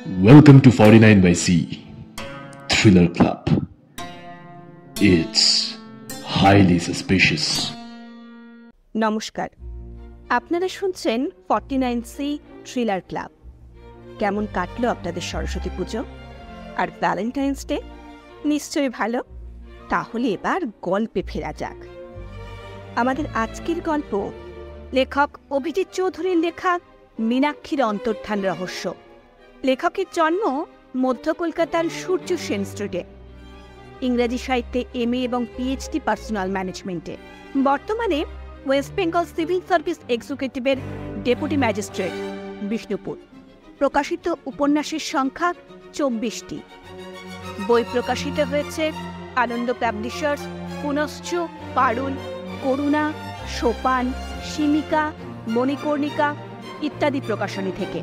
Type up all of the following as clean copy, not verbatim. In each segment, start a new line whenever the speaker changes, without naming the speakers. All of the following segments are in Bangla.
Welcome to 49 by C Thriller Club. It's highly suspicious.
নমস্কার, আপনারা শুনছেন 49C থ্রিলার ক্লাব। কেমন কাটলো আপনাদের সরস্বতী পুজো আর ভ্যালেন্টাইন্স ডে? নিশ্চয়ই ভালো। তাহলে এবার গল্পে ফেরা যাক। আমাদের আজকের গল্প লেখক অভিজিৎ চৌধুরীর লেখা মীনাক্ষীর অন্তর্ধান রহস্য। লেখকের জন্ম মধ্য কলকাতার সূর্য সেন স্ট্রিটে। ইংরেজি সাহিত্যে MA এবং PhD পার্সোনাল ম্যানেজমেন্টে। বর্তমানে ওয়েস্ট বেঙ্গল সিভিল সার্ভিস এক্সিকিউটিভের ডেপুটি ম্যাজিস্ট্রেট, বিষ্ণুপুর। প্রকাশিত উপন্যাসের সংখ্যা 24টি। বই প্রকাশিত হয়েছে আনন্দ পাবলিশার্স, পুনশ্চ, পারুল, করুণা, সোপান, শিমিকা, মণিকর্ণিকা ইত্যাদি প্রকাশনী থেকে।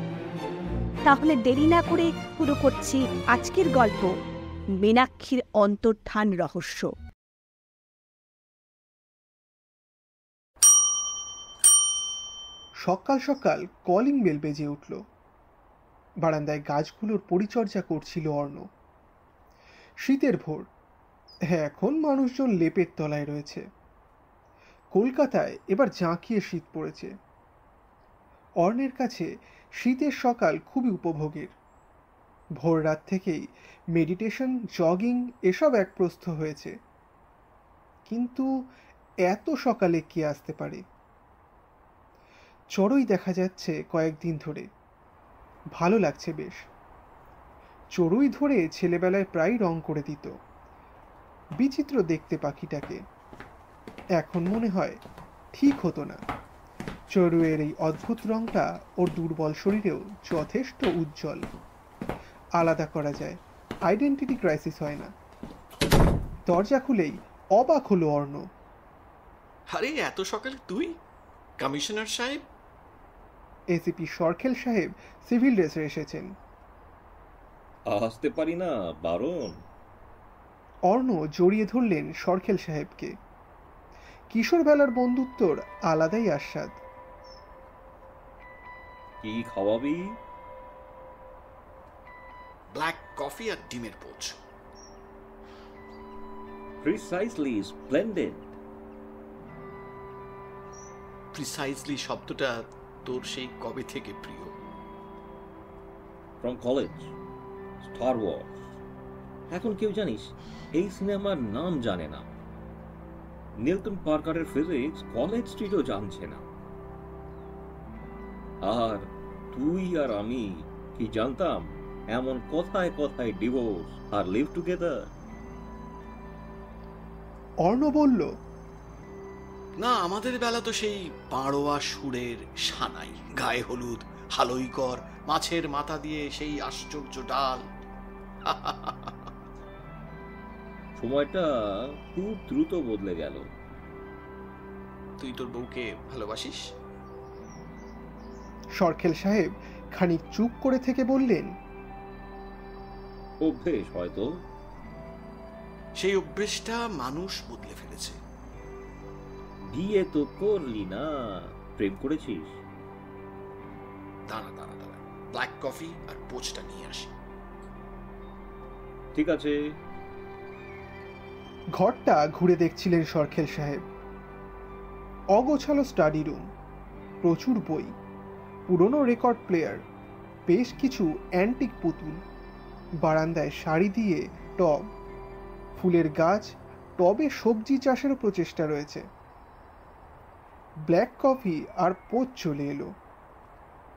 তাহলে দেরি না করে শুরু করছি আজকের গল্প, মীনাক্ষীর অন্তর্ধান রহস্য।
সকাল সকাল কলিং বেল বেজে উঠল। বারান্দায় গাছগুলোর পরিচর্যা করছিল অর্ণ। শীতের ভোর, এখন মানুষজন লেপের তলায় রয়েছে। কলকাতায় এবার জাঁকিয়ে শীত পড়েছে। অর্ণের কাছে শীতের সকাল খুবই উপভোগের। ভোর রাত থেকেই মেডিটেশন, জগিং এসব এক প্রস্থ হয়েছে। কিন্তু এত সকালে কে আসতে পারে? চড়ুই দেখা যাচ্ছে কয়েকদিন ধরে, ভালো লাগছে বেশ। চড়ুই ধরে ছেলেবেলায় প্রায় রং করে দিত। বিচিত্র দেখতে পাখিটাকে। এখন মনে হয় ঠিক হতো না। চড়ুইয়ের এই অদ্ভুত রংটা ওর দুর্বল শরীরেও যথেষ্ট উজ্জ্বল। আলাদা করা যায়, আইডেন্টিটি ক্রাইসিস হয় না। দরজা খুলেই অবাক হলো অর্ণ।
আরে এত সকালে তুই? কমিশনার সাহেব?
এসিপি সরখেল সাহেব সিভিল ড্রেসে এসেছেন।
আসতে পারি না, বারণ।
অর্ণ জড়িয়ে ধরলেন সরখেল সাহেবকে। কিশোরবেলার বন্ধুত্বর আলাদাই আস্বাদ।
কি খাওয়াবি?
ব্ল্যাক কফি আর ডিমের পোচ।
Precisely splendid.
প্রিসাইজলি শব্দটা তোর সেই কবে থেকে প্রিয়?
From college, Star Wars. এখন কেউ জানিস এই সিনেমার নাম জানে না। নিলটন পার্কারের ফিজিক্স কলেজ স্ট্রিটও জানছে না। আর তুই আর আমি কি জানতাম এমন কথায় কথায় ডিভোর্স আর লিভ টুগেদার?
অর্ণ বলল,
না, আমাদের বেলা তো সেই পাড়োয়া সুরের সানাই, গায়ে হলুদ, হালই কর, মাছের মাথা দিয়ে সেই আশ্চর্য ডাল।
সময়টা খুব দ্রুত বদলে গেল।
তুই তোর বউকে ভালোবাসিস?
সরখেল সাহেব খানিক চুপ করে থেকে বললেন,
অভ্যেস হয়তো।
সেই অভ্যেসটা মানুষ বদলে ফেলেছে।
বিয়ে তো করলি না, প্রেম করেছিস?
দাঁড়া দাঁড়া দাঁড়া, ব্ল্যাক কফি আর পোচটা নিয়ে আসি।
ঠিক আছে।
ঘরটা ঘুরে দেখছিলেন সরখেল সাহেব। অগোছালো স্টাডি রুম, প্রচুর বই, পুরনো রেকর্ড প্লেয়ার, বেশ কিছু অ্যান্টিক পুতুল। বারান্দায় সারি দিয়ে টব, ফুলের গাছ, টবে সবজি চাষেরও প্রচেষ্টা রয়েছে। ব্ল্যাক কফি আর পোচ চলে এলো।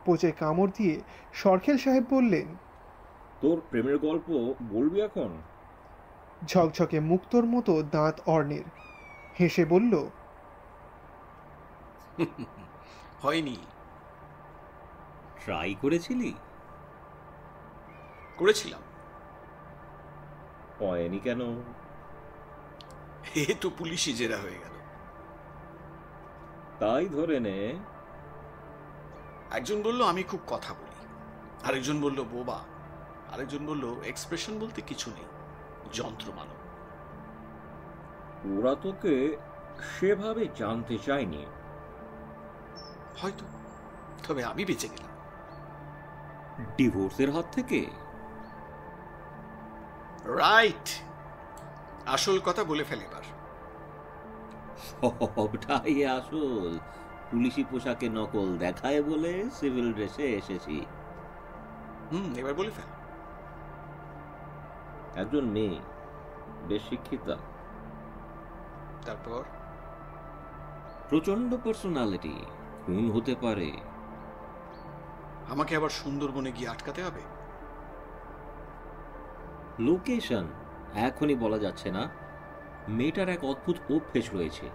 পোচে কামড় দিয়ে সরখেল সাহেব বললেন,
তোর প্রেমের গল্প বলবি এখন?
ঝকঝকে মুক্তোর মতো দাঁত অর্ণের। হেসে বলল,
হয়নি।
ট্রাই করেছিলি?
করেছিলাম।
হয়নি কেন?
এ তো পুলিশই জেরা হয়ে গেল।
তাই ধরে নে।
একজন বলল আমি খুব কথা বলি, আরেকজন বলল বোবা, আরেকজন বলল এক্সপ্রেশন বলতে কিছু নেই, যন্ত্র মানব।
ওরা তোকে সেভাবে জানতে চায়নি।
হয়তো, তবে আমি বেঁচে গেলাম।
ডিভোর্সের হাত থেকে?
রাইট, আসল কথা বলে ফেলে এবার।
সবটাই আসল। পুলিশি পোশাকে নকল দেখায় বলে সিভিল ড্রেসে এসেছি।
এবার বলে ফেল।
একজন মেয়ে, বেশ শিক্ষিতা,
তারপর?
প্রচন্ড পার্সোনালিটি, খুন হতে পারে।
আমাকে আবার সুন্দরবনে গিয়ে আটকাতে হবে?
লোকেশন এখনই বলা যাচ্ছে না। মেয়েটার এক অদ্ভুত অভ্যেস রয়েছে।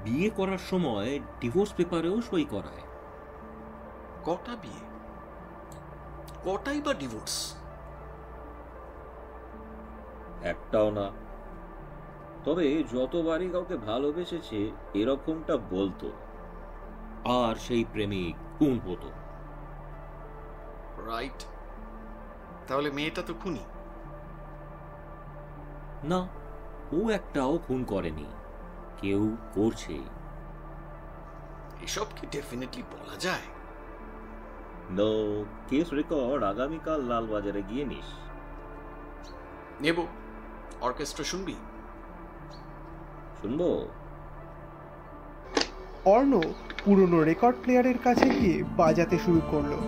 বিয়ে করার সময় ডিভোর্স পেপারেও সই করায়।
কটা বিয়ে, কটাই বা ডিভোর্স?
একটাও না। তবে যতবারই কাউকে ভালোবেসেছে এরকমটা বলতো, আর সেই প্রেমিক খুন হতো।
রাইট, তাহলে মেয়েটা তো খুনি
না, ও একটাও খুন করেনি, কেউ করছে।
এসব কি ডেফিনেটলি বলা যায়?
নো, কেস রেকর্ড আগামীকাল লালবাজারে গিয়ে নিস।
নেব। অর্কেস্ট্রা শুনবি?
শুনবো।
অর্ণ পুরনো রেকর্ড প্লেয়ারের কাছে গিয়ে বাজাতে শুরু করলো।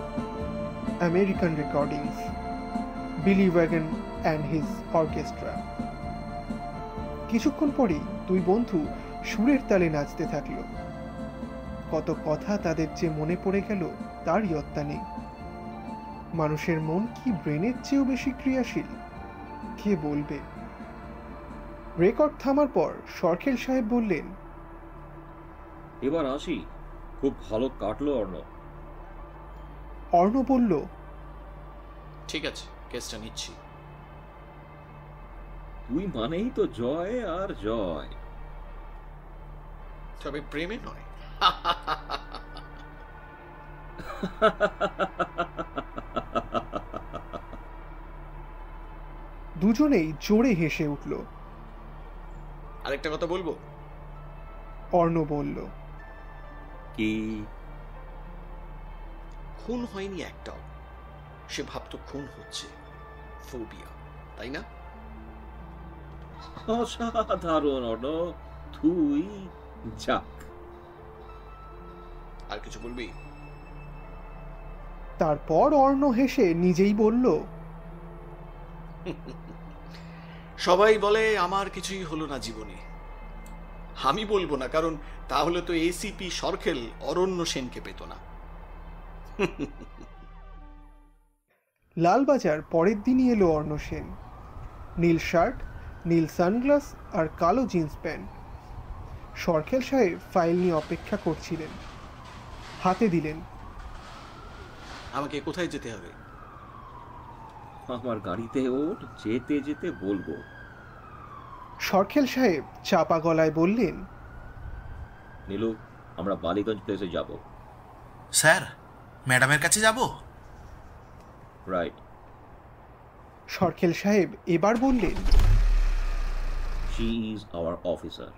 আমেরিকান রেকর্ডিংস, বিলি ওয়াগন অ্যান্ড হিজ অর্কেস্ট্রা। কিছুক্ষণ পরেই দুই বন্ধু সুরের তালে নাচতে থাকলো। কত কথা তাদের যে মনে পড়ে গেল তার ইয়ত্তা নেই। মানুষের মন কি ব্রেনের চেয়েও বেশি ক্রিয়াশীল, কে বলবে? রেকর্ড থামার পর সরখেল সাহেব বললেন,
এবার আসি। খুব ভালো কাটলো অর্ণ।
অর্ণ বলল,
ঠিক আছে, কেসটা নিচ্ছি।
তুই মানেই তো জয় আর জয়।
তবে প্রেমে নয়।
দুজনেই জোরে হেসে উঠল।
আরেকটা কথা বলবো?
অর্ণ বলল,
কি?
খুন হয়নি একটাও, সে ভাবতো খুন হচ্ছে। ফোবিয়া, তাই না?
অসাধারণ অর্ণ, তুই যাক।
আর কিছু বলবি?
তারপর অর্ণ হেসে নিজেই বলল,
সবাই বলে আমার কিছুই হলো না জীবনে। আমি বলবো না, কারণ তাহলে তো এসিপি সরখেল অরণ্য সেনকে পেত না।
লালবাজার পরের দিনই এলো অর্ণ সেন। নীল শার্ট, নীল সানগ্লাস আর কালো জিন্স প্যান্ট। সরখেল সাহেব ফাইল নিয়ে অপেক্ষা করছিলেন। হাতে দিলেন।
আমাকে কোথায় যেতে হবে?
আমার গাড়িতে ওঠ, যেতে যেতে বলবো।
সরখেল সাহেব চাপা গলায় বললেন,
নীলু, আমরা বালিগঞ্জ প্লেসে যাব।
স্যার, ম্যাডামের কাছে যাব?
রাইট।
সরখেল সাহেব এবার বললেন,
শি ইজ আওয়ার অফিসার,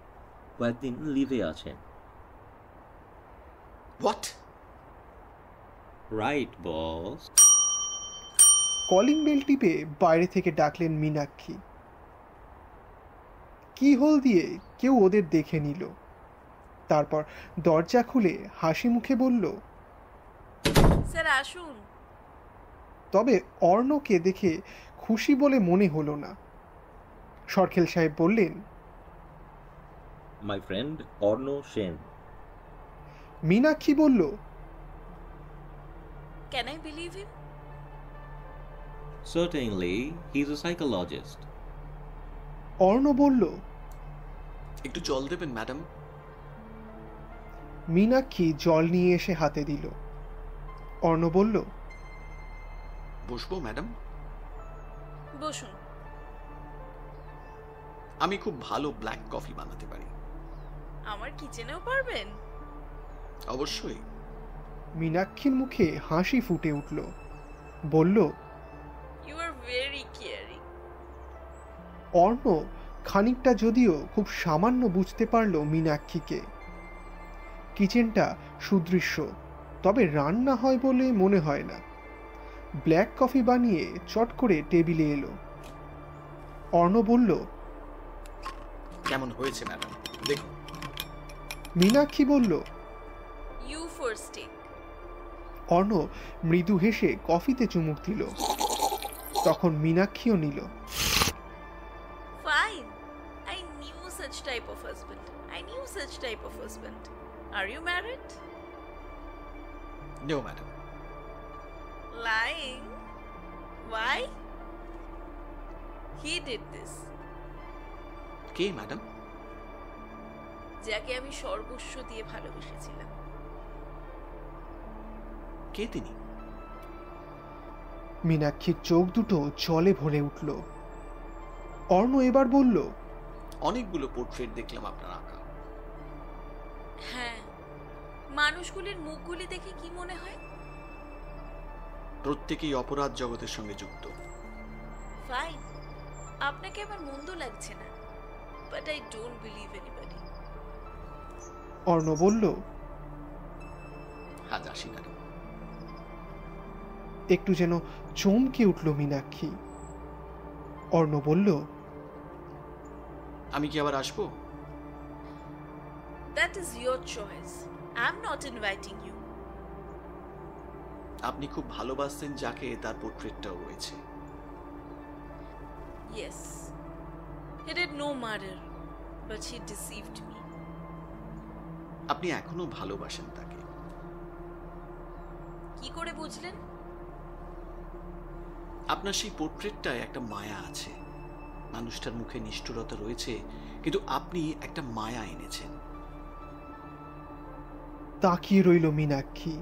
কয়েকদিন লিভে আছেন।
What?
Right boss.
Calling bell টিপে বাইরে থেকে ডাকলেন মীনাক্ষী। কি হোল দিয়ে কেউ ওদের দেখে নিল। তারপর দরজা খুলে হাসি মুখে বলল,
স্যার আসুন।
তবে অর্ণকে দেখে খুশি বলে মনে হলো না। সরখেল সাহেব বললেন,
মাই ফ্রেন্ড অর্ণ সেন।
মীনাক্ষী বলল,
can I believe him?
Certainly, he's a psychologist.
Arna বলল,
একটু জল দেবেন ম্যাডাম?
মীনাক্ষী জল নিয়ে এসে হাতে দিল। অর্ণ বলল,
বসবো ম্যাডাম?
বসুন।
আমি খুব ভালো ব্ল্যাক কফি বানাতে পারি।
আমার কিচেনেও পারবেন?
অবশ্যই।
মীনাক্ষীর মুখে হাসি ফুটে উঠল। বলল,
you are very caring.
Arna খানিকটা যদিও খুব সামান্য বুঝতে পারল মীনাক্ষীকে। কিচেনটা সুদৃশ্য, তবে রান্না হয় বলে মনে হয় না। ব্ল্যাক কফি বানিয়ে চট করে টেবিলে এলো। অর্ণ বলল,
কেমন হয়েছে ম্যাডাম, দেখুন।
মীনাক্ষী বলল,
You first take.
অর্ণ মৃদু হেসে কফিতে চুমুক দিল। তখন মীনাক্ষীও নিল।
Fine. I knew such type of husband. I knew such type of husband. Are you married?
No, madam.
Lying. Why? He did this.
K madam?
যাকে আমি সর্বস্ব দিয়ে ভালোবেসেছিলাম।
কে তিনি?
মীনাক্ষীর চোখ দুটো জলে ভরে উঠল। অর্ণ এবার বলল,
অনেকগুলো পোর্ট্রেট দেখলাম আপনার আঁকা।
হ্যাঁ, মানুষগুলির মুখগুলি দেখে কি মনে হয়?
প্রত্যেকেই অপরাধ জগতের সঙ্গে যুক্ত।
ফাইন, আপনাকে আমার মন্দ লাগছে না, but I don't believe anybody.
Arna বলল,
আজ আসি ম্যাডাম।
একটু যেন চমকে উঠল মীনাক্ষী। অর্ণ বলল,
আমি কি আবার আসবো?
That is your choice, I am not inviting you.
আপনি খুব ভালোবাসতেন যাকে, তার পোর্ট্রেটটাও রয়েছে।
Yes, he did no murder, but he deceived me.
আপনি এখনো ভালোবাসেন তাকে।
কি করে বুঝলেন?
আপনার সেই পোর্ট্রেটটায় একটা মায়া আছে। মানুষটার মুখে নিষ্ঠুরতা রয়েছে, কিন্তু আপনি একটা মায়া এনেছেন।
তাকিয়ে রইল মীনাক্ষী।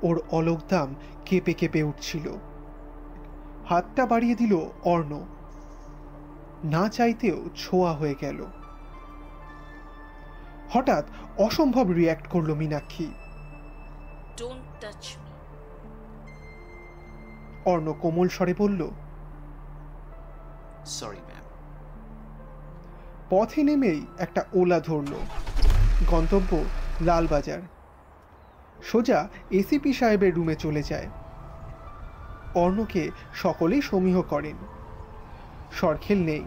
ওর অলোক দাম কেঁপে কেঁপে উঠছিল। হাতটা বাড়িয়ে দিল অর্ণ। না চাইতেও ছোঁয়া হয়ে গেল। হঠাৎ অসম্ভব রিয়্যাক্ট করলো Meenakshi.
Don't touch me.
Arna কোমল স্বরে বলল,
সরি ম্যাম।
পথে নেমেই একটা ওলা ধরল। গন্তব্য লালবাজার। সোজা এসিপি সাহেবের রুমে চলে যায়। অর্ণকে সকলেই সমীহ করেন। সরখেল নেই।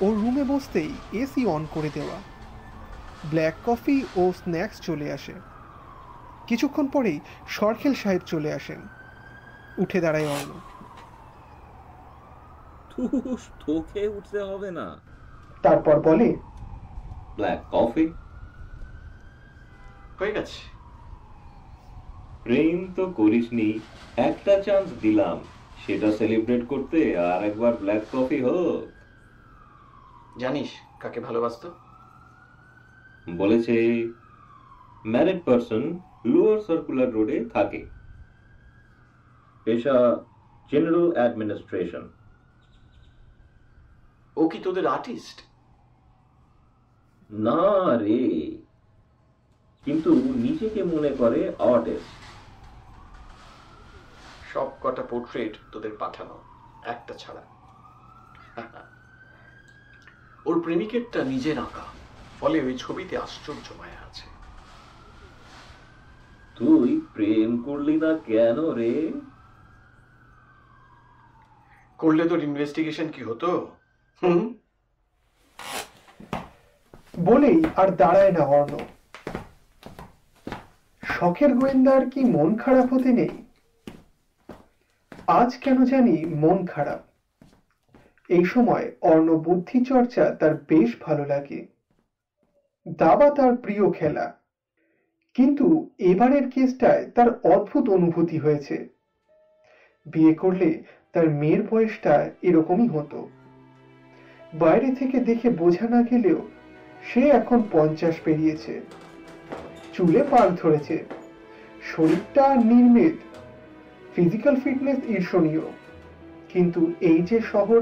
ওর রুমে বসতেই এসি অন করে দেওয়া। ব্ল্যাক কফি ও স্ন্যাক্স চলে আসে। কিছুক্ষণ পরেই সরখেল সাহেব চলে আসেন। উঠে দাঁড়ায় অর্ণ।
তোকে উঠতে হবে না।
তারপর বলে,
ব্ল্যাক কফি
হয়ে গেছে।
প্রেম তো করিসনি, একটা চান্স দিলাম, সেটা সেলিব্রেট করতে আর একবার ব্ল্যাক কফি হোক।
জানিস কাকে ভালোবাসতো?
বলেছে ম্যারিড পারসন, লোয়ার সার্কুলার রোডে থাকে, পেশা জেনারেল অ্যাডমিনিস্ট্রেশন।
ও কি তোদের আর্টিস্ট?
না রে, কিন্তু নিজেকে মনে করে আর্টিস্ট।
সব কটা পোর্ট্রেট তোদের পাঠানো, একটা ছাড়া। ওর প্রেমিকেরটা নিজের আঁকা, ফলে ওই ছবিতে আশ্চর্য মায়া আছে।
তুই প্রেম করলি না কেন রে?
করলে তোর ইনভেস্টিগেশন কি হতো?
বলেই আর দাঁড়ায় না অর্ণ। শখের গোয়েন্দার কি মন খারাপ হতে নেই? আজ কেন জানি মন খারাপ। এই সময় অর্ণ বুদ্ধি চর্চা তার বেশ ভালো লাগে। দাবা তার প্রিয় খেলা। কিন্তু এবারের কেসটায় তার অদ্ভুত অনুভূতি হয়েছে। বিয়ে করলে তার মেয়ের বয়সটা এরকমই হতো। বাইরে থেকে দেখে বোঝা না গেলেও সে এখন 50 পেরিয়েছে। চুলে পাক ধরেছে। শরীরটা নির্মিত, ফিজিক্যাল ফিটনেস ঈর্ষণীয়। কিন্তু এই যে শহর,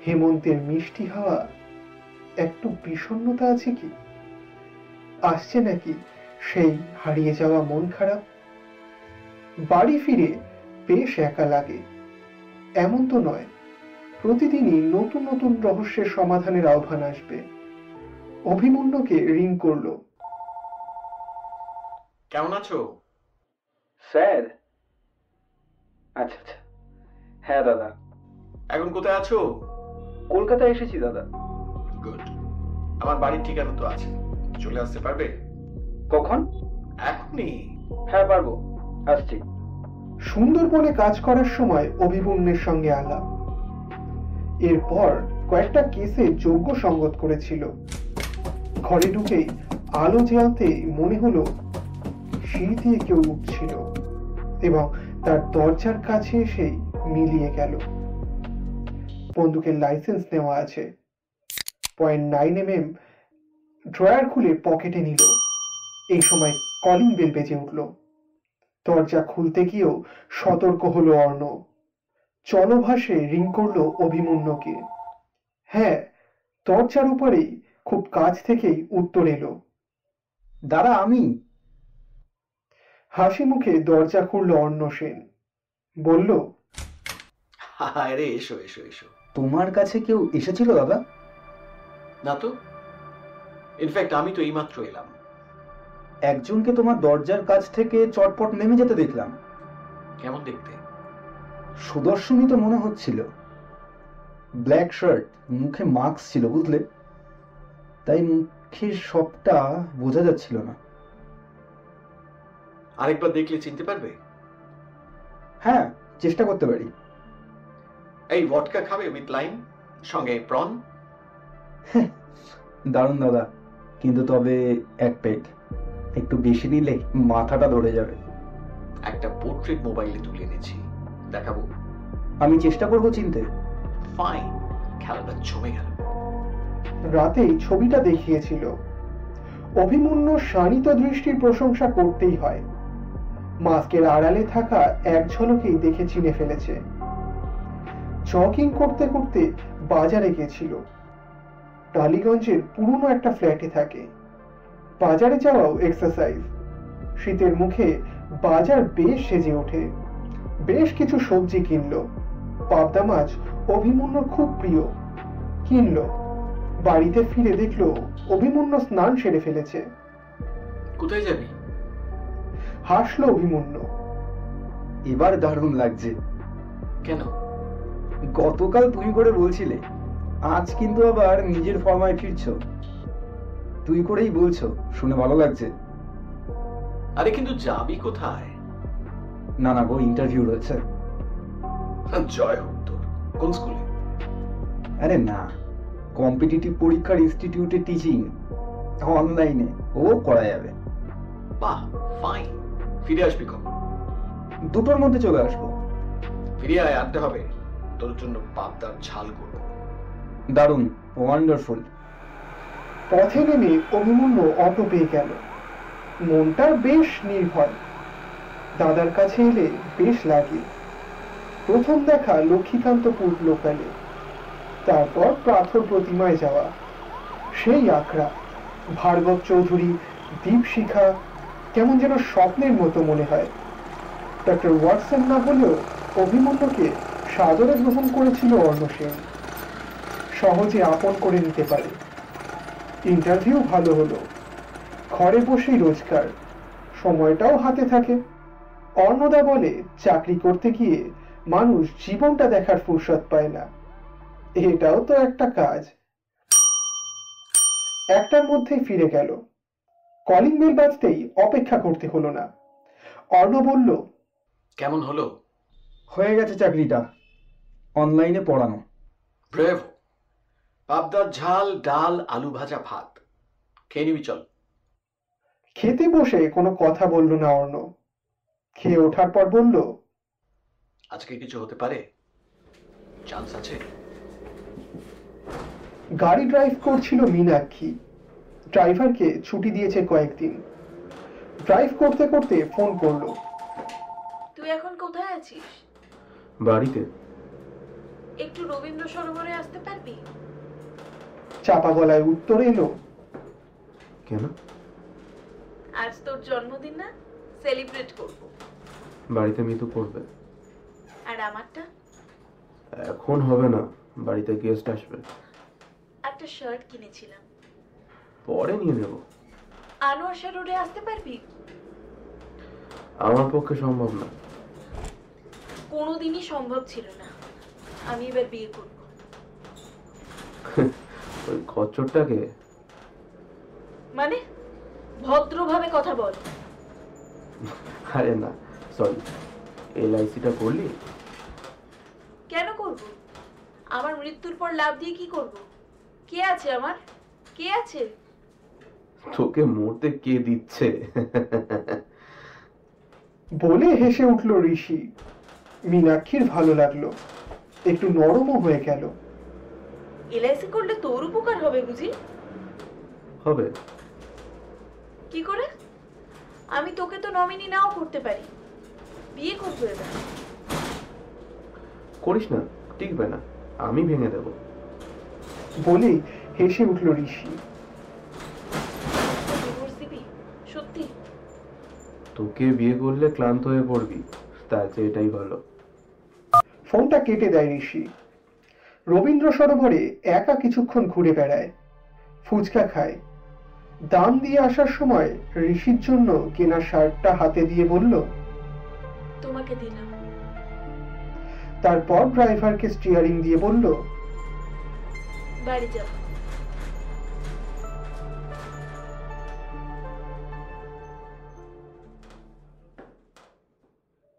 হেমন্তের মিষ্টি হাওয়া, একটু বিষণ্ণতা আছে কি? আসছে নাকি সেই হারিয়ে যাওয়া মন খারাপ? বাড়ি ফিরে বেশ একা লাগে। এমন তো নয়, প্রতিদিনই নতুন নতুন রহস্যের সমাধানের আহ্বান আসবে। অভিমন্যুকে রিং করলো।
কেমন আছো?
স্যার? আচ্ছা আচ্ছা, হ্যাঁ দাদা।
এখন কোথায় আছো?
কলকাতায় এসেছি দাদা।
গুড। আমার বাড়ির ঠিকানা তো আছে, চলে আসতে পারবে?
কখন?
এখনই।
হ্যাঁ পারবো, আসছি।
সুন্দরবনে কাজ করার সময় অভিমন্যুর সঙ্গে আলাপ। এরপর কয়েকটা কেসে যোগ্য সঙ্গত করেছিল। ঘরে ঢুকেই আলো জ্বালতে মনে হলো সিঁড়ি দিয়ে কেউ উঠছিল এবং তার দরজার কাছে এসেই মিলিয়ে গেল। বন্দুকের লাইসেন্স নেওয়া আছে। .9mm ড্রয়ার খুলে পকেটে নিল। এই সময় কলিং বেল বেজে উঠল। দরজা খুলতে গিয়েও সতর্ক হলো অর্ণব। চলভাসে রিং করলো অভিমন্যুকে। হ্যাঁ, দরজার উপরেই খুব কাছ থেকেই উত্তর এলো,
দাদা আমি।
হাসি মুখে দরজা খুলল অর্ণ সেন। বলল,
আরে এসো এসো এসো।
তোমার কাছে কেউ এসেছিল দাদা?
না তো, ইনফ্যাক্ট আমি তো এইমাত্র এলাম।
একজনকে তোমার দরজার কাছ থেকে চটপট নেমে যেতে দেখলাম।
কেমন দেখতে?
সুদর্শনই তো মনে হচ্ছিল। ব্ল্যাক শার্ট, মুখে মাস্ক ছিল বুঝলে, তাই মুখের সবটা বোঝা যাচ্ছিল না।
আরেকবার দেখলে চিনতে পারবে?
হ্যাঁ, চেষ্টা করতে পারি।
এই ভডকা খাবে উইথ লাইম, সঙ্গে প্রন?
দারুণ দাদা, কিন্তু তবে এক পেগ। একটু বেশি নিলে মাথাটা ধরে যাবে।
একটা পোর্ট্রেট মোবাইলে তুলে এনেছি, দেখাবো?
আমি চেষ্টা করবো চিনতে।
ফাইন, খেলাটা জমে গেল।
রাতেই ছবিটা দেখিয়েছিল। অভিমন্যু শানিত দৃষ্টির প্রশংসা করতেই হয়। মাস্কের আড়ালে থাকা এক ঝলকেই দেখে চিনে ফেলেছে। জগিং করতে করতে বাজারে গেছিল। টালিগঞ্জের পুরনো একটা ফ্ল্যাটে থাকে। বাজারে যাওয়াও এক্সারসাইজ। শীতের মুখে বাজার বেশ সেজে ওঠে। বেশ কিছু সবজি কিনলো। পাবদা মাছ অভিমন্যুর খুব প্রিয়, কিনলো। বাড়িতে ফিরে দেখলো অভিমন্যু স্নান সেরে ফেলেছে।
কোথায় যাবি?
হাসলো অভিমন্যু।
এবার দারুণ লাগছে।
কেন?
গতকাল তুমি করে বলছিলে, আজ কিন্তু আবার নিজের ফর্মায় ফিরছো। তুই করেই বলছো, শুনে ভালো লাগছে।
আরে কিন্তু যাবি কোথায়?
না না গো, ইন্টারভিউ রয়েছে।
জয় হোক তোর। কোন স্কুলে?
আরে না, কম্পিটিটিভ পরীক্ষার ইনস্টিটিউটে টিচিং, অনলাইনে, ও করা যাবে।
বাহ, ফাইন। ফিরে আসবি কখন?
2টোর মধ্যে চলে আসবো।
ফিরে আয়, আনতে হবে। তোর জন্য পাবদার ঝাল করবো।
দারুণ, ওয়ান্ডারফুল।
পথে নেমে অভিমন্যু অটো পেয়ে গেল। মনটা বেশ নির্ভয়। দাদার কাছে এলে বেশ লাগে। প্রথম দেখা লক্ষ্মীকান্তপুর লোকালে, তারপর পাথর প্রতিমায় যাওয়া। সেই আখড়া, ভার্গব চৌধুরী, দীপশিখা কেমন যেন স্বপ্নের মতো মনে হয়। ডক্টর ওয়াটসন না হলেও অভিমন্যুকে সাদরে গ্রহণ করেছিল অর্ণ সেন। সহজে আপন করে নিতে পারে। ইন্টারভিউ ভালো হলো। ঘরে বসেই রোজগার, সময়টাও হাতে থাকে। অর্ণদা বলে চাকরি করতে গিয়ে মানুষ জীবনটা দেখার ফুরসত পায় না। এটাও তো একটা কাজ। 1টার মধ্যেই ফিরে গেল। কলিং বেল বাজতেই অপেক্ষা করতে হলো না। অর্ণ বলল,
কেমন হলো?
হয়ে গেছে চাকরিটা, অনলাইনে পড়ানো।
ব্রেভো। পাবদার ঝাল, ডাল, আলু ভাজা, ভাত খেয়ে নিবি চল।
খেতে বসে কোনো কথা বলল না অর্ণ। খেয়ে ওঠার পর বলল,
আজকে কিছু হতে পারে, চান্স আছে।
গাড়ি ড্রাইভ করছিল মীনাক্ষী। ড্রাইভারকে ছুটি দিয়েছে কয়েকদিন। ড্রাইভ করতে করতে ফোন করলো।
তুই এখন কোথায় আছিস?
বাড়িতে।
একটু রবীন্দ্র সরোবরে আসতে পারবি?
চাপা গলায় উত্তর এলো,
কেন?
আজ তোর জন্মদিন না, সেলিব্রেট করব।
বাড়িতে মিতু করবে।
আর আমারটা?
এখন হবে না, বাড়িতে গেস্ট আসবে।
একটা শার্ট কিনেছিলাম,
পরে নিয়ে নেব।
আনোয়ার শাহ রোডে আসতে পারবি?
আমার পক্ষে সম্ভব না।
কোনোদিনই সম্ভব ছিল না। আমি এবার বিয়ে করব।
ওই খচ্চরটাকে?
মানে ভদ্রভাবে কথা বল।
আরে না, সরি। এলআইসিটা করলি?
কেন করব? আমার মৃত্যুর পর লাভ দিয়ে কি করব? কে আছে আমার? কে আছে?
তোকে মরতে কে দিচ্ছে?
বলে হেসে উঠল ঋষি। মীনাক্ষীর ভালো লাগলো, একটু নরমও হয়ে গেল।
এলআইসি করলে তোর উপকার হবে বুঝি?
হবে।
কি করে? আমি তোকে তো নমিনি নাও করতে পারি। বিয়ে করবো এবার।
করিস না, টিকবে না, আমি ভেঙে দেব।
বলে হেসে উঠল ঋষি।
ডিভোর্স দিবি? সত্যি?
তোকে বিয়ে করলে ক্লান্ত হয়ে পড়বি, তার চেয়ে এটাই ভালো।
ফোনটা কেটে দেয় ঋষি। রবীন্দ্র সরোবরে একা কিছুক্ষণ ঘুরে বেড়ায়, ফুচকা খায়। দাম দিয়ে আসার সময় ঋষির জন্য কেনা শার্টটা হাতে দিয়ে বলল,
তোমাকে দিলাম।
তারপর ড্রাইভারকে স্টিয়ারিং দিয়ে বলল,
বাড়ি যাব।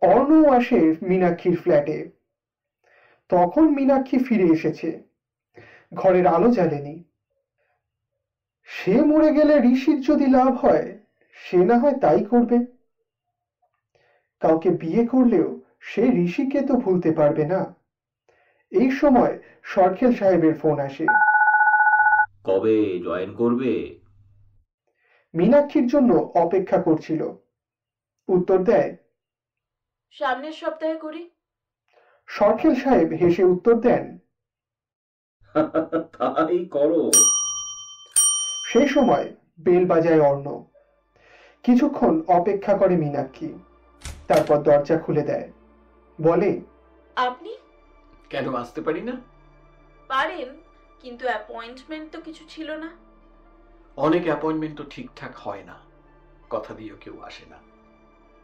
অর্ণ আসে মীনাক্ষীর ফ্ল্যাটে। তখন মীনাক্ষী ফিরে এসেছে, ঘরের আলো জ্বালেনি। সে মরে গেলে ঋষির যদি লাভ হয়, সে না হয় তাই করবে। কাউকে বিয়ে করলেও সে ঋষিকে তো ভুলতে পারবে না। এই সময় সরখেল সাহেবের ফোন আসে।
কবে জয়েন করবে?
মীনাক্ষীর জন্য অপেক্ষা করছিল। উত্তর দেয়,
সামনের সপ্তাহে করি।
সরখেল সাহেব হেসে উত্তর দেন,
তাই করো।
সেই সময় বেল বাজায় অর্ণ। কিছুক্ষণ অপেক্ষা করে মীনাক্ষী, তারপর দরজা খুলে দেয়। বলে,
আপনি?
কেন আসতে পারি না?
পারেন, কিন্তু অ্যাপয়েন্টমেন্ট তো কিছু ছিল না।
অনেক অ্যাপয়েন্টমেন্ট তো ঠিকঠাক হয় না, কথা দিয়েও কেউ আসে না।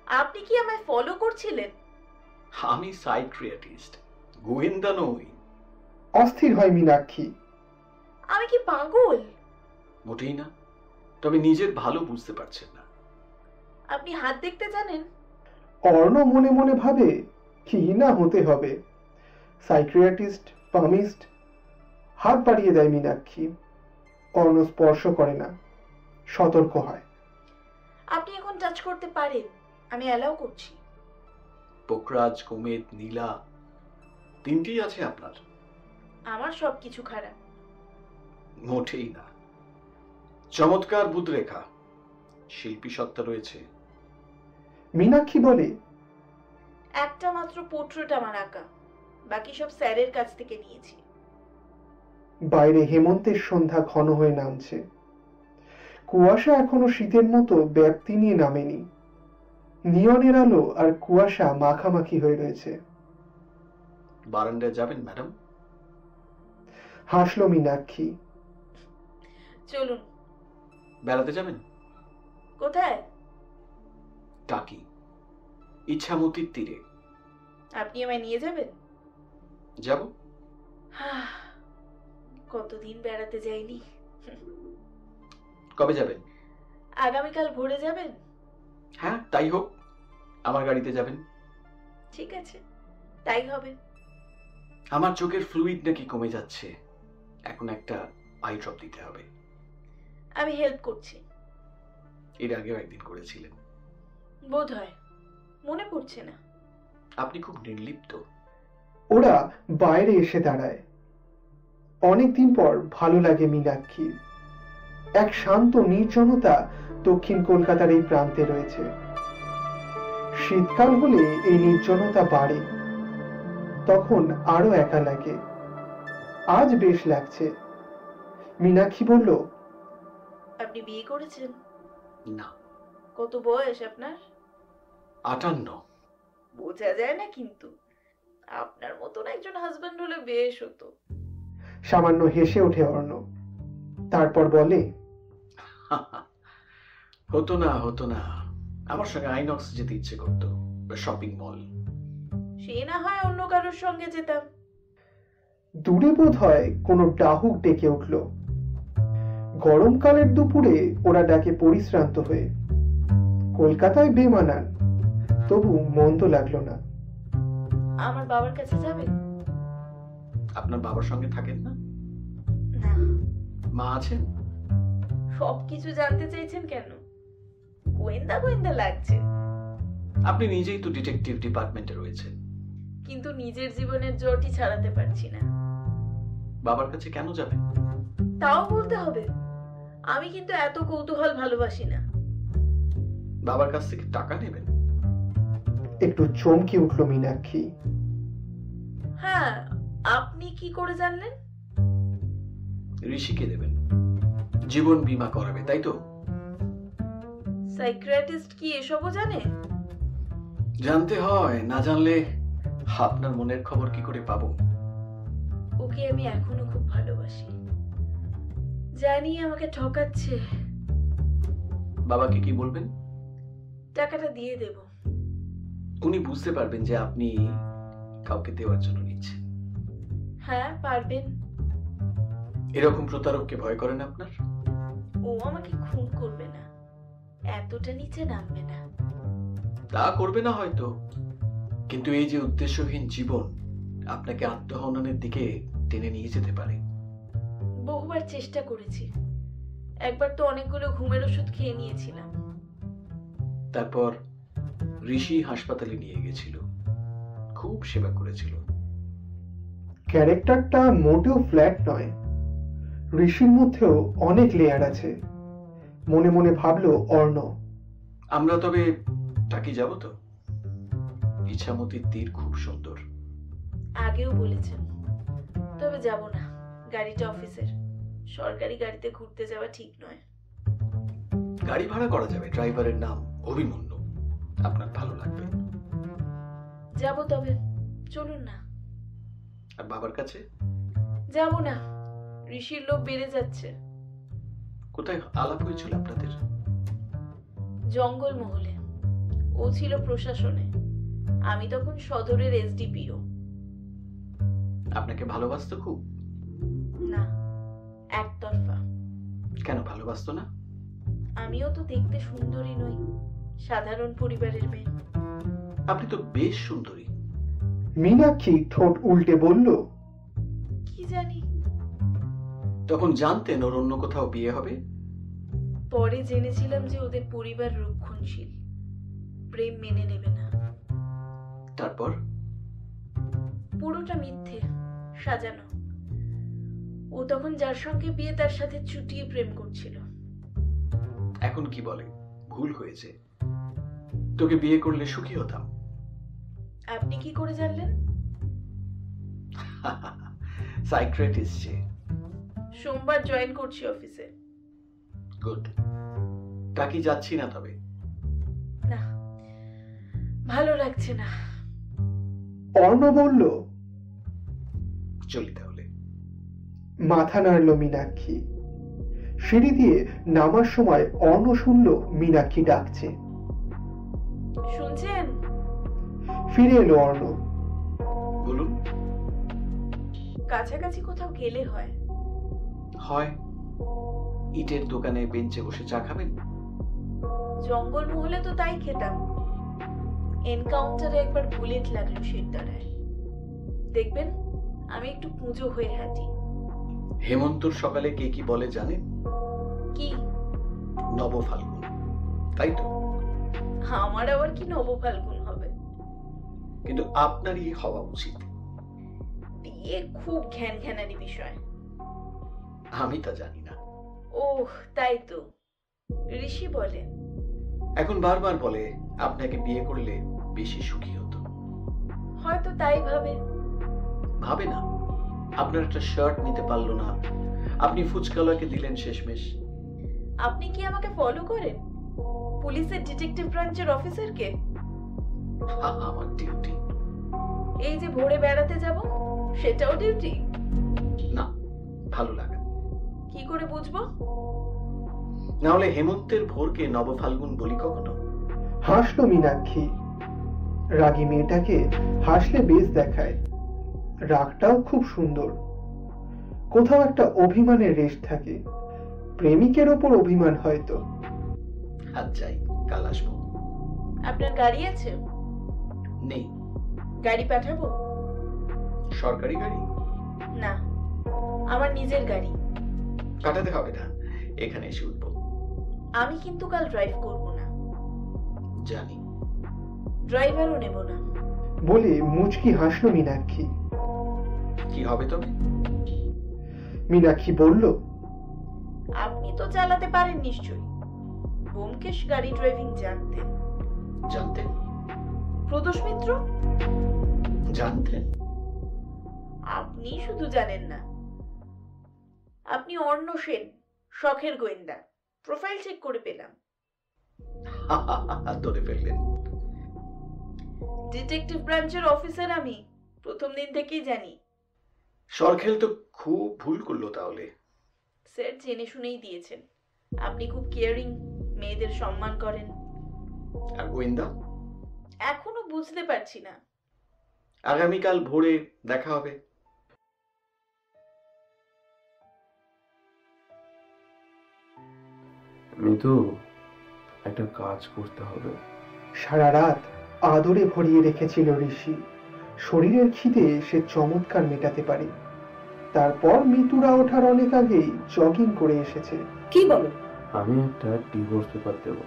আপনি কি আমায় ফলো করছিলেন?
আমি সাইকিয়াট্রিস্ট, গোয়েন্দা নই।
অস্থির হয় মীনাক্ষী।
আমি কি পাগল?
মোটেই না, তবে নিজের ভালো বুঝতে পারছেন না।
আপনি হাত দেখতে জানেন?
অর্ণ মনে মনে ভাবে, কি না হতে হবে। Psychiatrist, palmist. হাত বাড়িয়ে দেয় মীনাক্ষী। অর্ণ স্পর্শ করে না, সতর্ক হয়।
আপনি এখন টাচ করতে পারেন, আমি অ্যালাউ করছি।
পোখরাজ, কোমেদ, নীলা, তিনটেই আছে আপনার?
আমার সব কিছু খারাপ।
মোটেই না, চমৎকার বুধরেখা, শিল্পী সত্তা রয়েছে।
মীনাক্ষী বলে,
একটা মাত্র পোর্ট্রেট আমার আঁকা, বাকি সব স্যারের কাছ থেকে নিয়েছি।
বাইরে হেমন্তের সন্ধ্যা ঘন হয়ে নামছে। কুয়াশা এখনো শীতের মতো ব্যাপ্তি নিয়ে নামেনি। নিয়নের আলো আর কুয়াশা মাখামাখি হয়ে রয়েছে।
বারান্দায় যাবেন ম্যাডাম?
হাসলো মীনাক্ষী।
চলুন।
বেড়াতে যাবেন?
কোথায়?
টাকি, ইচ্ছামতির তীরে।
আপনি আমায় নিয়ে যাবেন?
যাব।
কতদিন বেড়াতে যাইনি।
কবে যাবেন?
আগামীকাল ভোরে যাবেন?
হ্যাঁ, তাই হোক, আমার গাড়িতে যাবেন।
ঠিক আছে, তাই হবে।
আমার চোখের ফ্লুইড নাকি কমে যাচ্ছে, এখন একটা আই ড্রপ দিতে হবে।
আমি হেল্প করছি।
এর আগেও একদিন করেছিলেন
বোধ হয়, মনে পড়ছে না।
আপনি খুব নির্লিপ্ত।
ওরা বাইরে এসে দাঁড়ায়। অনেকদিন পর ভালো লাগে মীনাক্ষীর। এক শান্ত নির্জনতা দক্ষিণ কলকাতার এই প্রান্তে রয়েছে। শীতকাল হলে এই নির্জনতা বাড়ে, তখন আরো একা লাগে। আজ বেশ লাগছে। মীনাক্ষী বলল,
আপনি বিয়ে করেছেন?
না।
কত বয়স আপনার?
58।
বোঝা যায় না, কিন্তু আপনার মতন একজন হাজবেন্ড হলে বেশ হতো।
সামান্য হেসে ওঠে অর্ণ, তারপর বলে,
হতো না, হতো না। আমার সঙ্গে আইনক্স যেতে ইচ্ছে করতো, শপিং মল।
সে না হয় অন্য কারোর সঙ্গে যেতাম।
দূরে বোধ হয় কোনো ডাহুক ডেকে উঠল। গরমকালের দুপুরে ওরা ডাকে পরিশ্রান্ত হয়ে। কলকাতায় বেমানান, তবু মন্দ লাগলো না।
আমার বাবার কাছে যাবেন?
আপনার বাবার সঙ্গে থাকেন না?
না।
মা আছেন?
সবকিছু জানতে চাইছেন কেন? গোয়েন্দা গোয়েন্দা লাগছে।
আপনি নিজেই তো ডিটেকটিভ ডিপার্টমেন্টে রয়েছেন।
কিন্তু নিজের জীবনের জটই ছাড়াতে পারছি না।
বাবার কাছে কেন যাবেন?
তাও বলতে হবে? আমি কিন্তু এত কৌতূহল ভালোবাসি না।
বাবার কাছ থেকে টাকা নেবেন?
একটু চমকে উঠল মীনাক্ষী।
হ্যাঁ, আপনি কি করে জানলেন?
ঋষিকে দেবেন, জীবন বীমা করাবে, তাই তো?
সাইকিয়াট্রিস্ট কি এসবও জানে?
জানতে হয়, না জানলে আপনার মনের খবর কি করে পাবো?
ওকে আমি এখনো খুব ভালোবাসি, জানি আমাকে ঠকাচ্ছে।
বাবাকে কি বলবেন?
টাকাটা দিয়ে দেব।
উনি বুঝতে পারবেন যে আপনি কাউকে দেওয়ার জন্য নিচ্ছেন।
হ্যাঁ পারবেন।
এরকম প্রতারককে ভয় করেন আপনার?
ও আমাকে খুন করবে না, এতটা নিচে নামবে না।
তা করবে না হয়তো, কিন্তু এই যে উদ্দেশ্যহীন জীবন আপনাকে আত্মহননের দিকে টেনে নিয়ে যেতে পারে।
বহুবার চেষ্টা করেছি, একবার তো অনেকগুলো ঘুমের ওষুধ খেয়ে নিয়েছিলাম।
তারপর ঋষি হাসপাতালে নিয়ে গেছিল, খুব সেবা করেছিল।
ক্যারেক্টারটা মোটেও ফ্ল্যাট নয়, ঋষির মধ্যেও অনেক লেয়ার আছে। মনে মনে ভাবলো অর্ণ।
আমরা তবে টাকি যাব তো? ইছামতির তীর খুব সুন্দর।
আগেও বলেছেন, তবে যাব না। গাড়িটা অফিসের, সরকারি গাড়িতে ঘুরতে যাওয়া ঠিক নয়।
গাড়ি ভাড়া করা যাবে, ড্রাইভারের নাম অভিমন্যু, আপনার ভালো লাগবে।
যাব তবে, চলুন না।
আর বাবার কাছে?
যাব না, ঋষির লোভ বেড়ে যাচ্ছে।
কোথায় আলাপ হয়েছিল আপনাদের?
জঙ্গল মহলে। ও ছিল প্রশাসনে, আমি তখন সদরের এসডিপিও।
আপনাকে ভালোবাসতো খুব?
না, একতরফা।
কেন ভালোবাসতো না?
আমিও তো দেখতে সুন্দরী নই, সাধারণ পরিবারের মেয়ে।
আপনি তো বেশ সুন্দরী।
মীনাক্ষী ঠোঁট উল্টে বলল,
কি জানি।
তখন জানতেন ওর অন্য কোথাও বিয়ে হবে?
পরে জেনেছিলাম যে ওদের পরিবার রক্ষণশীল, প্রেম মেনে নেবে না।
তারপর?
পুরোটা মিথ্যে, সাজানো। ও তখন যার সঙ্গে বিয়ে তার সাথে চুটিয়ে প্রেম করছিল।
এখন কি বলে ভুল হয়েছে? তোকে বিয়ে করলে সুখী হতাম।
আপনি কি করে জানলেন?
সাইকিয়াট্রিস্ট যে।
সোমবার জয়েন করছি অফিসে।
গুড। টাকি যাচ্ছি না তবে?
না, ভালো লাগছে না।
অর্ণ বলল,
চলি তাহলে।
মাথা নাড়ল মীনাক্ষী। সিঁড়ি দিয়ে নামার সময় অর্ণ শুনল মীনাক্ষী ডাকছে।
শুনছেন?
ফিরে এলো অর্ণ।
বলুন।
কাছাকাছি কোথাও গেলে হয়?
হয়। ইটের দোকানে বেঞ্চে বসে চা খাবেন?
জঙ্গল মহলে তো তাই খেতাম। এনকাউন্টারে একবার বুলেট লাগলো শিরদাঁড়ায়। দেখবেন আমি একটু পুজো হয়ে হাঁটি।
হেমন্তর সকালে কে কি বলে জানেন?
কি?
নব ফাল্গুন, তাই তো?
আমার আবার কি নব ফাল্গুন হবে?
কিন্তু আপনারই হওয়া উচিত।
বিয়ে খুব ঘ্যান ঘ্যানারি বিষয়।
আমি তা জানি না।
ওহ তাই তো, ঋষি বলে।
এখন বারবার বলে আপনাকে বিয়ে করলে বেশি সুখী হতো।
হয়তো তাই ভাবে।
ভাবে না, আপনার একটা শার্ট নিতে পারলো না, আপনি ফুচকালাকে দিলেন শেষমেশ।
আপনি কি আমাকে ফলো করেন? পুলিশের ডিটেকটিভ ব্রাঞ্চের অফিসারকে?
আমার ডিউটি।
এই যে ভোরে বেড়াতে যাব, সেটাও ডিউটি?
না, ভালো লাগে।
কি করে বুঝবো?
না হলে হেমন্তের ভোরকে নব ফাল্গুন বলি কখনো?
হাসলো মীনাক্ষী। রাগী মেয়েটাকে হাসলে বেশ দেখায়, রাগটাও খুব সুন্দর। কোথাও একটা অভিমানের রেশ থাকে, প্রেমিকের ওপর অভিমান হয়তো।
আজ যাই, কাল আসবো।
আপনার গাড়ি আছে?
নেই।
গাড়ি পাঠাবো?
সরকারি গাড়ি?
না, আমার নিজের গাড়ি।
পাঠাতে হবে না, এখানে এসে উঠবো।
আমি কিন্তু কাল ড্রাইভ করব না।
জানি।
ড্রাইভারও নেব না
বলে মুচকি হাসলো মীনাক্ষী।
কি হবে তবে?
মীনাক্ষী বলল,
আপনি তো চালাতে পারেন নিশ্চয়ই। ব্যোমকেশ গাড়ি ড্রাইভিং জানতেন?
জানতেন?
প্রদোষ মিত্র?
জানতেন?
আপনি শুধু জানেন না। আপনি অর্ণ সেন, শখের গোয়েন্দা। প্রোফাইল চেক করে পেলাম।
ধরে ফেললেন।
ডিটেকটিভ ব্রাঞ্চের অফিসার আমি, প্রথম দিন থেকেই জানি।
সরখেল তো খুব ভুল করলো তাহলে।
স্যার জেনে শুনেই দিয়েছেন। আপনি খুব কেয়ারিং, মেয়েদের সম্মান করেন।
আর গোয়েন্দা?
এখনো বুঝতে পারছি না।
আগামীকাল ভোরে দেখা হবে।
মিতু, একটা কাজ করতে হবে।
সারা রাত আদরে ভরিয়ে রেখেছিল ঋষি। শরীরের খিদে সে চমৎকার মেটাতে পারে। তারপর মিতুরা ওঠার অনেক আগেই জগিং করে এসেছে।
কি বলো?
আমি একটা ডিভোর্স পেপার দেব,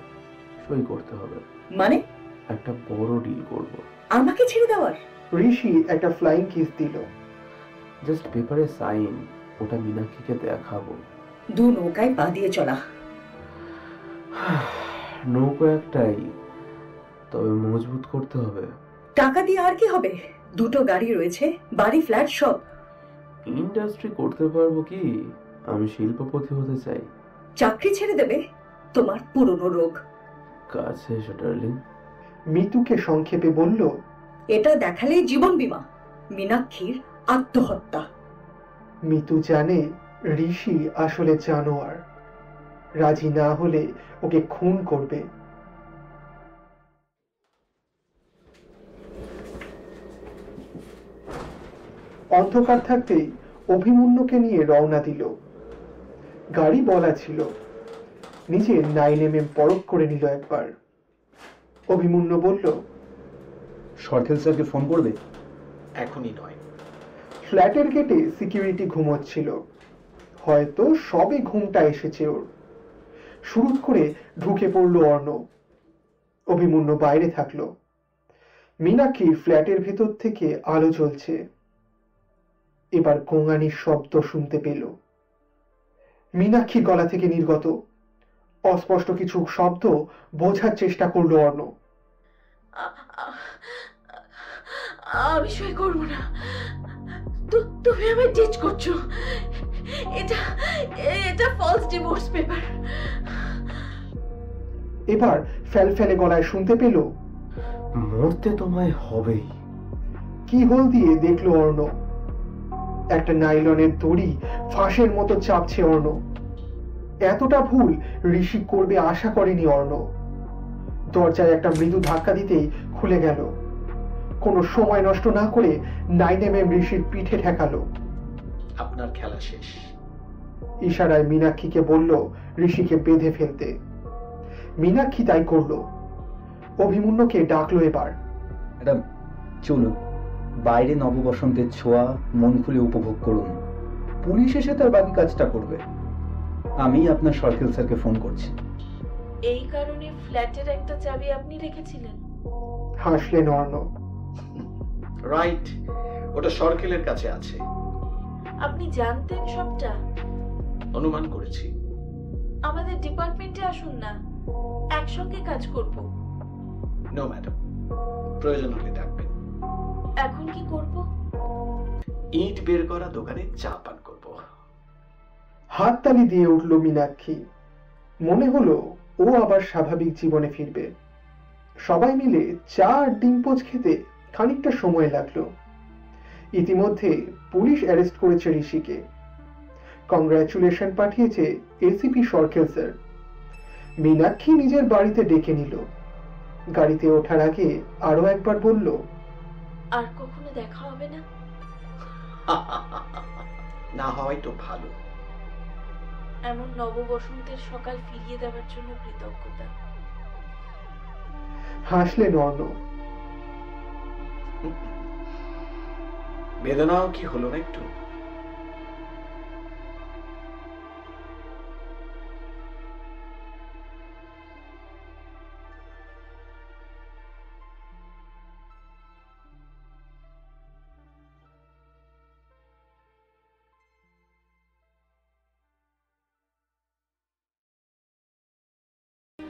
সই করতে হবে।
মানে?
একটা বড় ডিল করব।
আমাকে ছেড়ে দেওয়ার?
ঋষি একটা ফ্লাইং কিস দিল।
জাস্ট পেপারে সাইন, ওটা মীনাক্ষীকে দেখাবো।
দু নৌকায় পা দিয়ে চলা।
নৌকো একটাই, তবে মজবুত করতে হবে।
টাকা দিয়ে আর কি হবে? দুটো গাড়ি রয়েছে, বাড়ি, ফ্ল্যাট সব।
ইন্ডাস্ট্রি করতে পারবো কি? আমি শিল্পপতি হতে চাই।
চাকরি ছেড়ে দেবে? তোমার পুরনো রোগ।
কাছে এসো ডার্লিং।
মিতুকে সংক্ষেপে বলল,
এটা দেখালেই জীবন বীমা। মীনাক্ষীর আত্মহত্যা।
মিতু জানে ঋষি আসলে জানোয়ার। রাজি না হলে ওকে খুন করবে। অন্ধকার থাকতেই অভিমন্যুকে নিয়ে রওনা দিল। গাড়ি বলা ছিল, নিচে 9mm পরখ করে নিল একবার। অভিমন্যু বলল,
সরখেল স্যারকে ফোন করবে?
এখনই নয়।
ফ্ল্যাটের গেটে সিকিউরিটি ঘুমোচ্ছিল। হয়তো সবে ঘুমটা এসেছে ওর। শুরু করে ঢুকে পড়ল অর্ণব। অভিমন্যু বাইরে থাকলো। মীনাক্ষীর ফ্ল্যাটের ভেতর থেকে আলো জ্বলছে। এবার গোঙানির শব্দ শুনতে পেল। মীনাক্ষীর গলা থেকে নির্গত অস্পষ্ট কিছু শব্দ বোঝার চেষ্টা করলো অর্ণব।
আমি সই করবো না। তুমি আমায় ডিচ করছো। এটা ফলস ডিভোর্স পেপার।
এবার ফেলফেলে গলায় শুনতে পেল,
মরতে তোমায় হবেই।
কি হোল দিয়ে দেখলো অর্ণব। একটা নাইলনের দড়ি ফাঁসের মতো চাপছে অর্ণব। এতটা ভুল ঋষি করবে আশা করেনি অর্ণব। দরজায় একটা মৃদু ধাক্কা দিতেই খুলে গেল। কোনো সময় নষ্ট না করে 9mm ঋষির পিঠে ঠেকালো।
আপনার খেলা শেষ।
ইশারায় মীনাক্ষীকে বলল ঋষিকে বেঁধে ফেলতে। মীনাক্ষী তাই করলো। অভিমন্যুকে ডাকলো এবার।
ম্যাডাম চলুন, বাইরে নববসন্তের ছোঁয়া মন খুলে উপভোগ করুন। পুলিশ এসে তার বাকি কাজটা করবে। আমি আপনার সরখেল স্যারকে ফোন করছি।
এই কারণে ফ্ল্যাটের একটা চাবি আপনি রেখেছিলেন?
হাসলেন অর্ণব।
রাইট, ওটা সরখেলের কাছে আছে।
আপনি জানতেন সবটা?
অনুমান করেছি।
আমাদের ডিপার্টমেন্টে আসুন না, একসঙ্গে কাজ করব।
নো ম্যাডাম, প্রয়োজন হলে ডাকবেন।
এখন কি করব?
ইট বের করা দোকানে চা পান করব।
হাততালি দিয়ে উঠল মীনাক্ষী। মনে হলো ও আবার স্বাভাবিক জীবনে ফিরবে। সবাই মিলে চা আর ডিম পোচ খেতে খানিকটা সময় লাগলো। ইতিমধ্যে পুলিশ অ্যারেস্ট করেছে ঋষিকে। কংগ্রাচুলেশন পাঠিয়েছে এসিপি সরখেল স্যার। মীনাক্ষী নিজের বাড়িতে ডেকে নিল। গাড়িতে ওঠার আগে আরো একবার বলল,
আর কখনো দেখা হবে না?
না হওয়াই তো ভালো।
এমন নববসন্তের সকাল ফিরিয়ে দেওয়ার জন্য কৃতজ্ঞতা।
হাসলেন অর্ণব।
বেদনাও কি হলো না একটু?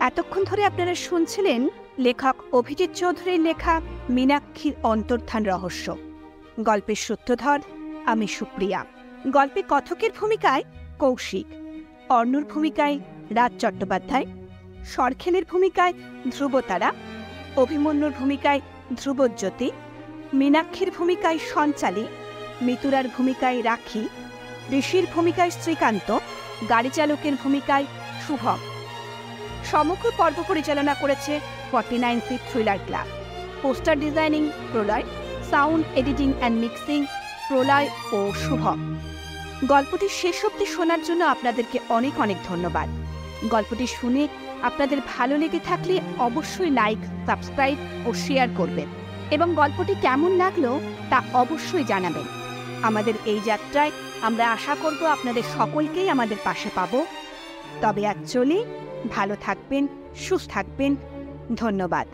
এতক্ষণ ধরে আপনারা শুনছিলেন লেখক অভিজিৎ চৌধুরীর লেখা মীনাক্ষীর অন্তর্ধান রহস্য। গল্পের সূত্রধর আমি সুপ্রিয়া। গল্পে কথকের ভূমিকায় কৌশিক, অর্ণুর ভূমিকায় রাজ চট্টোপাধ্যায়, সরখেলের ভূমিকায় ধ্রুবতারা, অভিমন্যুর ভূমিকায় ধ্রুবজ্যোতি, মীনাক্ষীর ভূমিকায় সঞ্চালী, মিতুরার ভূমিকায় রাখি, ঋষির ভূমিকায় শ্রীকান্ত, গাড়ি চালকের ভূমিকায় শুভম। সমগ্র পর্ব পরিচালনা করেছে 49C thriller club. Poster designing Pralay, sound editing and mixing Pralay ও শুভম। গল্পটি শেষ অবধি শোনার জন্য আপনাদেরকে অনেক অনেক ধন্যবাদ। গল্পটি শুনে আপনাদের ভালো লেগে থাকলে অবশ্যই লাইক, সাবস্ক্রাইব ও শেয়ার করবেন এবং গল্পটি কেমন লাগলো তা অবশ্যই জানাবেন। আমাদের এই যাত্রায় আমরা আশা করব আপনাদের সকলকেই আমাদের পাশে পাবো। তবে অ্যাকচুয়ালি ভালো থাকবেন, সুস্থ থাকবেন। ধন্যবাদ।